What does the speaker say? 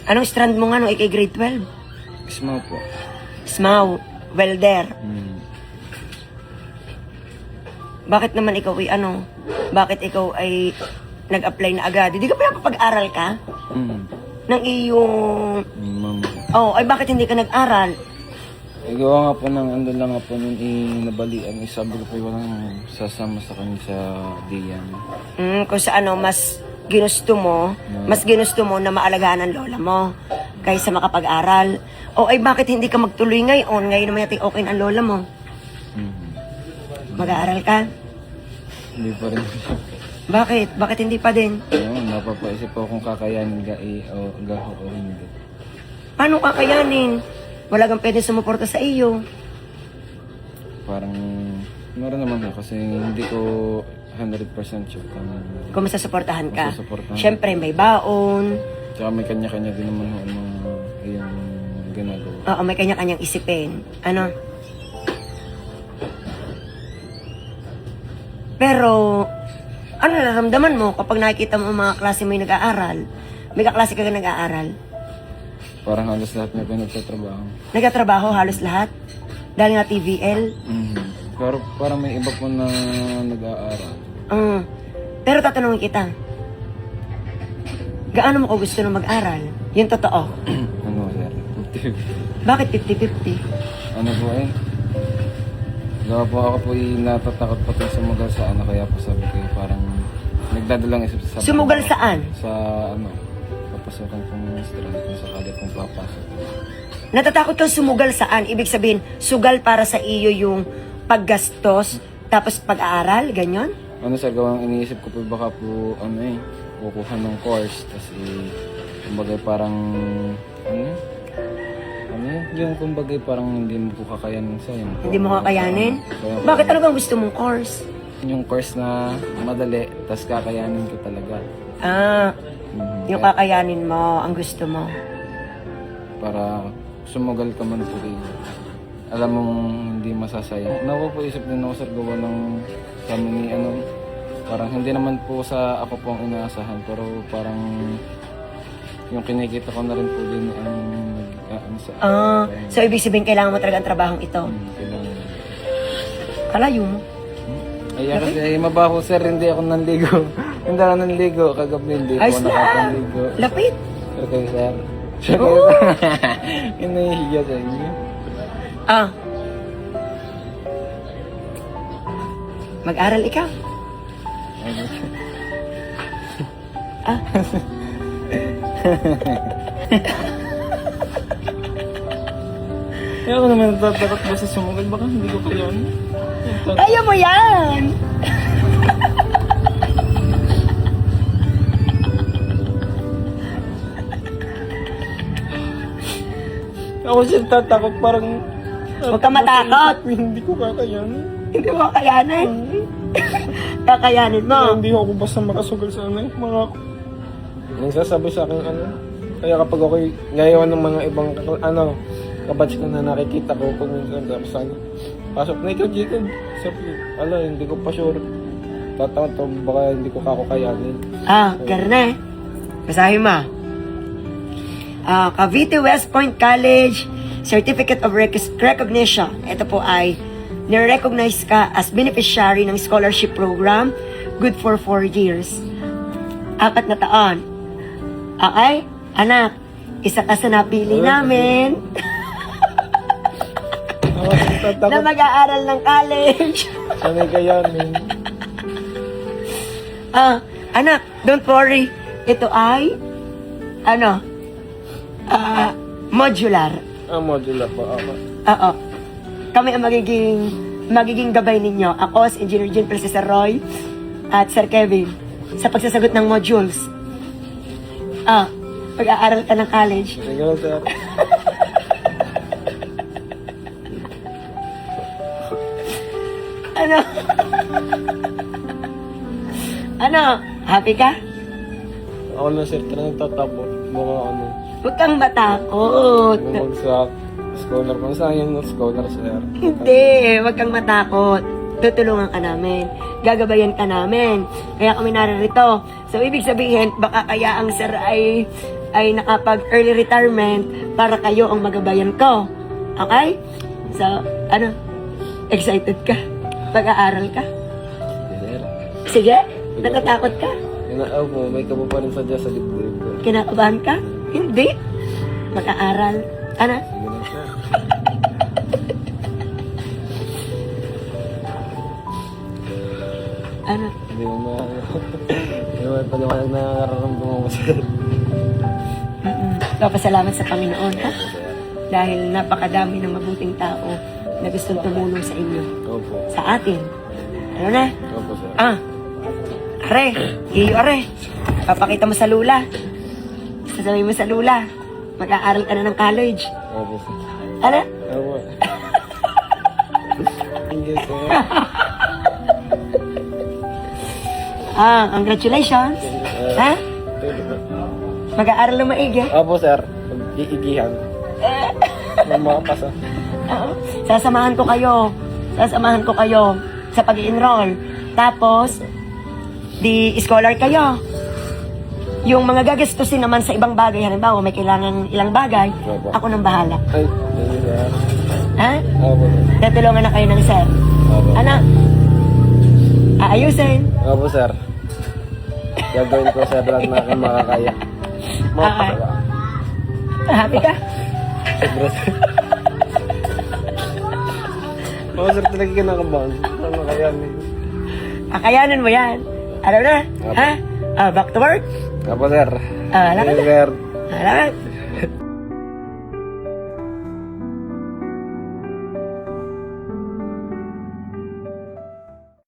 Anong strand mo nga nung ikay grade 12? Ismaw po. SMAW, welder. Mm. Bakit naman ikaw ay ano? Bakit ikaw ay nag-apply na agad? Hindi ka pa napapag-aral ka? Mm. Ng iyong... Ma'am. Oh, ay bakit hindi ka nag-aral? Gawa nga po ng ano lang nga po nung inabalian. Sabi ko po walang sasama sa kanya sa diyan. Kung sa ano, mas ginusto mo na maalagaan ang lola mo kaysa makapag-aral. O ay bakit hindi ka magtuloy ngayon? Ngayon naman natin okay na ang lola mo. Mm. Mag-aaral ka? Hindi pa rin. Bakit? Bakit hindi pa din? Ayun, napapaisip po kung kakayanin o gaho o hindi. Paano kakayanin? Wala kang pwede sumuporta sa iyo. Parang meron naman po kasi hindi ko 100% sure Kung masasuportahan ka. Masasuportahan. Siyempre, may baon. Tsaka may kanya-kanya din naman ang mga yung ginagawa. Oo, may kanya-kanyang isipin. Ano? Pero, ano nararamdaman mo kapag nakikita mo ang mga klase mo yung nag-aaral? May kaklase ka nag-aaral? Parang halos lahat na pinagtatrabaho. Nagtatrabaho halos lahat? Dahil nga TVL? Pero parang may iba po na nag-aaral. Pero tatanungin kita, gaano mo ko gusto na mag-aral? Yung totoo. Ano sir? Bakit 50-50? Ano po eh? Gawa po ako po natatakot pa sa sumagal sa ano kaya po sabi ko parang nagdadalang isip sa Sumugal saan? Sa ano, papasukan kong strand kung sakali kong papasok. Natatakot kang sumugal saan? Ibig sabihin, sugal para sa iyo yung paggastos, tapos pag-aaral, ganyan? Ano sir, gawang iniisip ko po baka po ano eh, kukuha ng course, tapos kumbaga parang yung kumbaga parang hindi mo po kakayanin sa yun. Hindi mo kakayanin? Bakit ano bang gusto mong course? Yung course na madali, tapos kakayanin ko talaga. Yung kakayanin mo, ang gusto mo. Para sumugal ka man po alam mong hindi masasayang. Napapaisip din ako sir gawa ng kami ni ano, parang hindi naman po sa ako po ang inaasahan, pero parang yung kinikita ko na rin po din ang sa so ibig sabihin kailangan mo talaga ang trabahong ito? Kailangan. Kalayo mo? Ay, kasi mabaho sir, hindi ako nanligo. Hindi ako nanligo, kagabi hindi Ay, ako nakapanligo. Lapit? Sir kayo sir. Sir kayo yung nahihiya sa inyo. Mag-aral ikaw? Kaya ako naman natatakot ba sa sumugal, baka hindi ko kaya ano. Kaya mo yan! Ako siya tatakot parang... Huwag ka matakot! Hindi ko kakayanin. Hindi mo kakayanin? Kakayanin mo? Hindi ako basta makasugal sa ano mga... Nagsasabi sa akin ano. Kaya kapag ako'y ngayon ng mga ibang ano, kabatch ko na nakikita ko pag minsan tapos ano. Pasok na ikaw, Jacob. Sabi, hindi ko pa sure. Tatakot to, baka hindi ko kakayanin. Garne. Basahin mo. Cavite West Point College Certificate of Recognition. Ito po ay nire-recognize ka as beneficiary ng scholarship program, good for 4 years. 4 na taon. Okay? Anak, isa ka sa napili namin na mag-aaral ng college. Sanay kayanin. Anak, don't worry. Ito ay modular. Modular pa ako. Oo. Kami ang magiging gabay ninyo. Ako, si Engineer Jean Cesar Roy at Sir Kevin sa pagsasagot ng modules. Pag-aaral ka ng college. Sige lang, sir. Happy ka? Ako na, sir, talagang tatapos. Mga ano. Huwag kang matakot. Bumagsak. Scholar pa. Saan yung scholar, sir? Hindi, huwag kang matakot. tutulungan ka namin. Gagabayan ka namin. Kaya kami naririto. So, ibig sabihin, baka kaya ang sir ay nakapag early retirement para kayo ang magabayan ko. Okay? So, ano? Excited ka? Pag-aaral ka? Sir. Sige? Natatakot ka? Opo, may kabo pa rin sa Diyos sa dibdib ko. Kinakabahan ka? Hindi. Mag-aaral. Ano? Sige na, sir. Ano? Hindi mo hindi mo paliwanag na nararamdaman ko, sir. So, pasalamat sa Panginoon, ha? Dahil napakadami ng mabuting tao na gustong tumulong sa inyo. Opo. Sa atin. Ano na? Opo, sir. Are. Iyo, are. Papakita mo sa lula. Sasabihin mo sa lula. Mag-aaral ka na ng college. Opo, sir. Ano? Opo. Thank you, sir. Congratulations. Ha? Mag-aaral na maigi. Opo, sir. Mag-iigihan. Mag makapasa. Oo. Sasamahan ko kayo. Sasamahan ko kayo sa pag-enroll. Tapos, di scholar kayo. Yung mga gagastusin naman sa ibang bagay, halimbawa may kailangan ilang bagay, Opo. ako nang bahala. Ay, thank you, sir. Ha? Opo, sir. Tutulungan na kayo ng sir. Opo. Ano? Aayusin. Opo, sir. Gagawin ko, sir, lahat na aking makakaya. Makakaya. Happy ka? Sobra, sir. Oo, sir, talaga kinakabahan. Ano kaya niyo? Kakayanan mo yan. Ano na? Opo. Ha? Back to work? Opo, sir. Lakad na. Sir. Lakad.